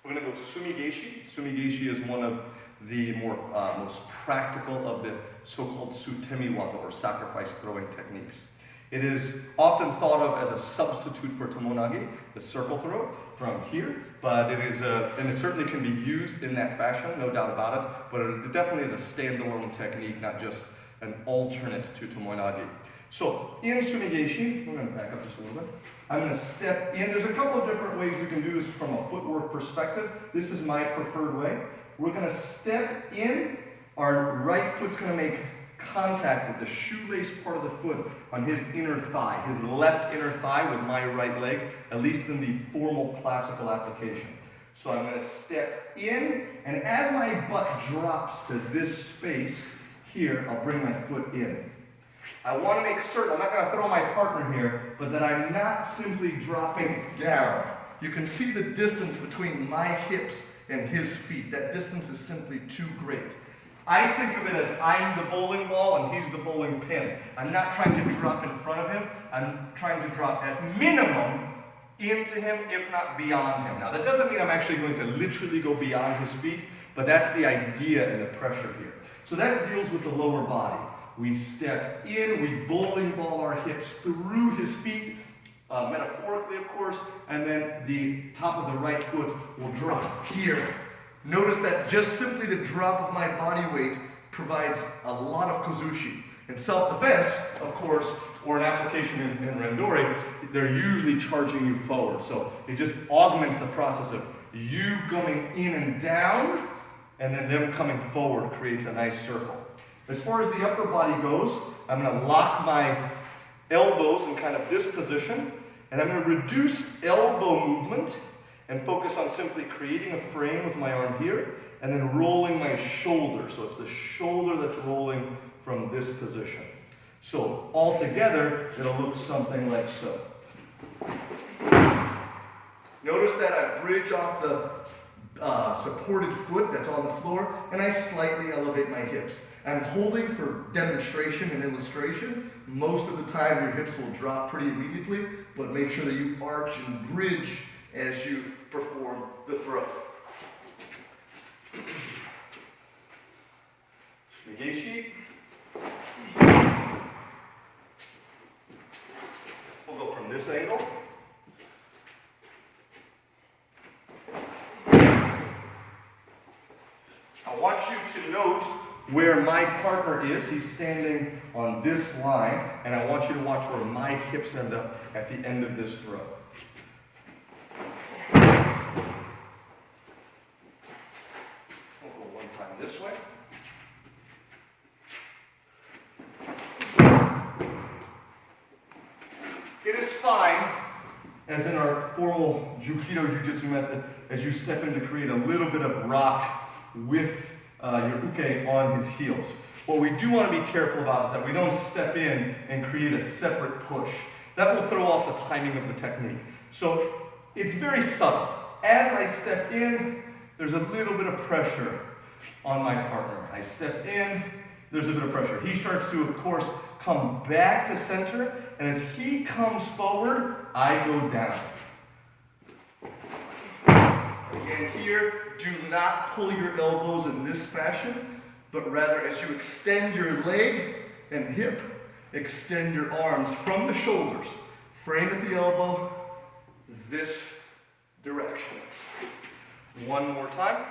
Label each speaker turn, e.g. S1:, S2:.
S1: We're going to go Sumi Gaeshi. Sumi Gaeshi is one of the most practical of the so-called Sutemi-Waza, or sacrifice throwing techniques. It is often thought of as a substitute for tomonage, the circle throw from here, but it is and it certainly can be used in that fashion, no doubt about it, but it definitely is a standalone technique, not just an alternate to tomonage. So in Sumi Gaeshi, we're going to back up just a little bit. I'm going to step in. There's a couple of different ways we can do this from a footwork perspective. This is my preferred way. We're going to step in. Our right foot's going to make contact with the shoelace part of the foot on his inner thigh, his left inner thigh with my right leg, at least in the formal classical application. So I'm going to step in, and as my butt drops to this space here, I'll bring my foot in. I want to make certain, I'm not going to throw my partner here, but that I'm not simply dropping down. You can see the distance between my hips and his feet. That distance is simply too great. I think of it as I'm the bowling ball and he's the bowling pin. I'm not trying to drop in front of him. I'm trying to drop at minimum into him, if not beyond him. Now that doesn't mean I'm actually going to literally go beyond his feet, but that's the idea and the pressure here. So that deals with the lower body. We step in, we bowling ball our hips through his feet, metaphorically of course, and then the top of the right foot will drop here. Notice that just simply the drop of my body weight provides a lot of kozushi. In self-defense, of course, or an application in randori, they're usually charging you forward. So it just augments the process of you going in and down, and then them coming forward creates a nice circle. As far as the upper body goes, I'm going to lock my elbows in kind of this position, and I'm going to reduce elbow movement and focus on simply creating a frame with my arm here, and then rolling my shoulder. So it's the shoulder that's rolling from this position. So all together, it'll look something like so. Notice that I bridge off the supported foot that's on the floor, and I slightly elevate my hips. I'm holding for demonstration and illustration. Most of the time your hips will drop pretty immediately, but make sure that you arch and bridge as you perform the throw. Sumi Gaeshi. We'll go from this angle. I want you to note where my partner is. He's standing on this line, and I want you to watch where my hips end up at the end of this throw. We'll go one time this way. It is fine, as in our formal Jukido Jujitsu method, as you step in to create a little bit of rock with your uke on his heels. What we do want to be careful about is that we don't step in and create a separate push. That will throw off the timing of the technique. So it's very subtle. As I step in, there's a little bit of pressure on my partner. I step in, there's a bit of pressure. He starts to, of course, come back to center, and as he comes forward, I go down. Again here, do not pull your elbows in this fashion, but rather as you extend your leg and hip, extend your arms from the shoulders, frame at the elbow, this direction. One more time.